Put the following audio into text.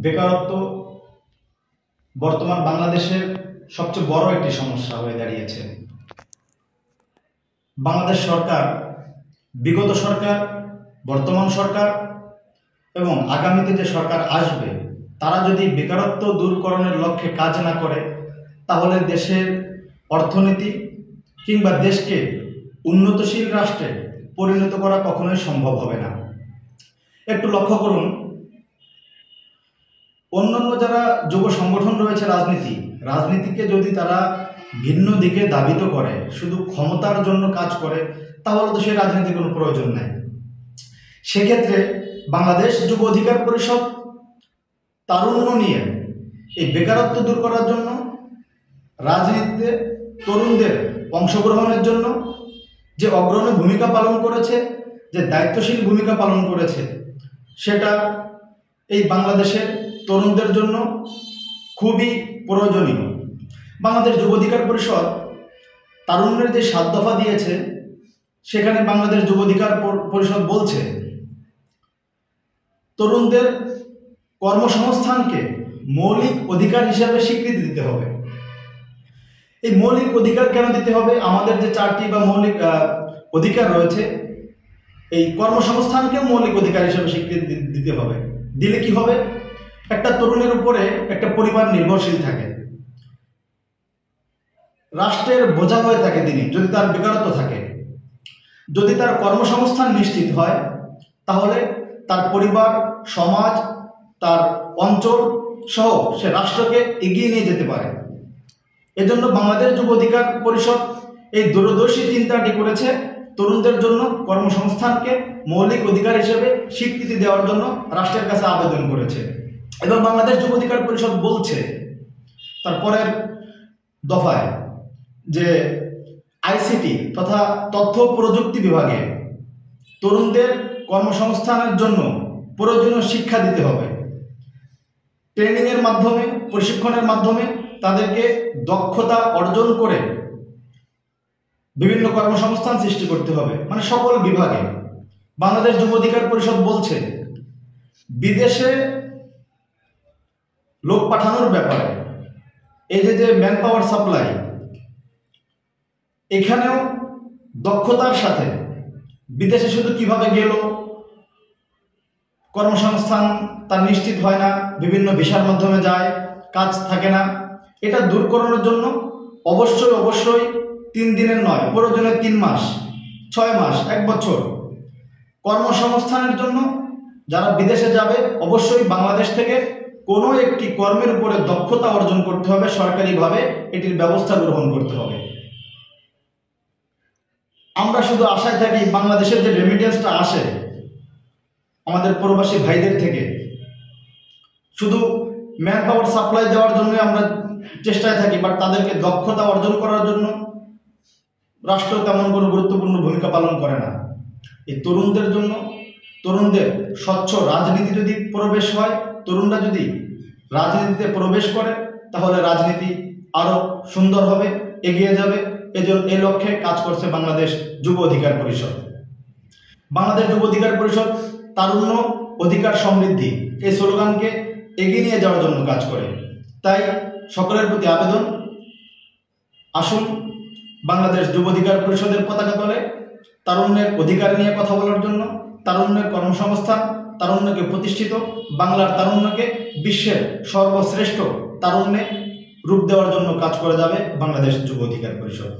বেকারত্ব বর্তমান বাংলাদেশের সবচেয়ে বড় একটি সমস্যা হয়ে দাঁড়িয়েছে। বাংলাদেশ সরকার, বিগত সরকার, বর্তমান সরকার এবং আগামীতে যে সরকার আসবে, তারা যদি বেকারত্ব দূরকরণের লক্ষ্যে কাজ না করে, তাহলে দেশের অর্থনীতি কিংবা দেশকে উন্নতশীল রাষ্ট্রে পরিণত করা কখনোই সম্ভব হবে না। একটু লক্ষ্য করুন, অন্যান্য যারা যুব সংগঠন রয়েছে রাজনীতিকে যদি তারা ভিন্ন দিকে ধাবিত করে, শুধু ক্ষমতার জন্য কাজ করে, তাহলে তো সেই রাজনীতির কোনো প্রয়োজন নাই। সেক্ষেত্রে বাংলাদেশ যুব অধিকার পরিষদ তারুণ্য নিয়ে এই বেকারত্ব দূর করার জন্য, রাজনীতিতে তরুণদের অংশগ্রহণের জন্য যে অগ্রণী ভূমিকা পালন করেছে, যে দায়িত্বশীল ভূমিকা পালন করেছে, সেটা এই বাংলাদেশের তরুণদের জন্য খুবই প্রয়োজনীয়। বাংলাদেশ যুব অধিকার পরিষদ তারুণ্যের যে 7 দফা দিয়েছে, সেখানে বাংলাদেশ যুব অধিকার পরিষদ বলছে তরুণদের কর্মসংস্থানকে মৌলিক অধিকার হিসাবে স্বীকৃতি দিতে হবে। এই মৌলিক অধিকার কেন দিতে হবে? আমাদের যে 4টি বা মৌলিক অধিকার রয়েছে, এই কর্মসংস্থানকে মৌলিক অধিকার হিসাবে স্বীকৃতি দিতে হবে। দিলে কি হবে? একটা তরুণের উপরে একটা পরিবার নির্ভরশীল থাকে, রাষ্ট্রের বোঝা হয়ে থাকে তিনি যদি তার বেকারত্ব থাকে। যদি তার কর্মসংস্থান নিশ্চিত হয়, তাহলে তার পরিবার, সমাজ, তার অঞ্চল সহ সে রাষ্ট্রকে এগিয়ে নিয়ে যেতে পারে। এজন্য বাংলাদেশ যুব অধিকার পরিষদ এই দূরদর্শী চিন্তাটি করেছে, তরুণদের জন্য কর্মসংস্থানকে মৌলিক অধিকার হিসেবে স্বীকৃতি দেওয়ার জন্য রাষ্ট্রের কাছে আবেদন করেছে। এবং বাংলাদেশ যুব অধিকার পরিষদ বলছে তারপরের দফায় যে আইসিটি তথা তথ্য প্রযুক্তি বিভাগে তরুণদের কর্মসংস্থানের জন্য প্রয়োজনীয় শিক্ষা দিতে হবে। ট্রেনিংয়ের মাধ্যমে, প্রশিক্ষণের মাধ্যমে তাদেরকে দক্ষতা অর্জন করে বিভিন্ন কর্মসংস্থান সৃষ্টি করতে হবে, মানে সকল বিভাগে। বাংলাদেশ যুব অধিকার পরিষদ বলছে বিদেশে লোক পাঠানোর ব্যাপারে এই যে ম্যান পাওয়ার সাপ্লাই, এখানেও দক্ষতার সাথে বিদেশে শুধু কিভাবে গেল, কর্মসংস্থান তার নিশ্চিত হয় না, বিভিন্ন ভিসার মাধ্যমে যায়, কাজ থাকে না, এটা দূর করানোর জন্য অবশ্যই 3 দিনের নয়, প্রয়োজনে 3 মাস, 6 মাস, 1 বছর কর্মসংস্থানের জন্য যারা বিদেশে যাবে, অবশ্যই বাংলাদেশ থেকে কোনো একটি কর্মের উপরে দক্ষতা অর্জন করতে হবে, সরকারিভাবে এটির ব্যবস্থা গ্রহণ করতে হবে। আমরা শুধু আশায় থাকি বাংলাদেশের যে রেমিটেন্সটা আসে আমাদের প্রবাসী ভাইদের থেকে, শুধু ম্যান পাওয়ার সাপ্লাই দেওয়ার জন্য আমরা চেষ্টায় থাকি, বাট তাদেরকে দক্ষতা অর্জন করার জন্য রাষ্ট্র তেমন কোনো গুরুত্বপূর্ণ ভূমিকা পালন করে না। এই তরুণদের জন্য, তরুণদের স্বচ্ছ রাজনীতি যদি প্রবেশ হয়, তরুণরা যদি রাজনীতিতে প্রবেশ করে, তাহলে রাজনীতি আরও সুন্দর হবে, এগিয়ে যাবে। এই লক্ষ্যে কাজ করছে বাংলাদেশ যুব অধিকার পরিষদ। বাংলাদেশ যুব অধিকার পরিষদ তারুণ্য অধিকার সমৃদ্ধি এই স্লোগানকে এগিয়ে নিয়ে যাওয়ার জন্য কাজ করে। তাই সকলের প্রতি আবেদন, আসুন বাংলাদেশ যুব অধিকার পরিষদের পতাকা তলে তারুণ্যের অধিকার নিয়ে কথা বলার জন্য, তারুণ্যের কর্মসংস্থান, তারুণ্যকে প্রতিষ্ঠিত, বাংলার তারুণ্যকে বিশ্বের সর্বশ্রেষ্ঠ তারুণ্যে রূপ দেওয়ার জন্য কাজ করে যাবে বাংলাদেশ যুব অধিকার পরিষদ।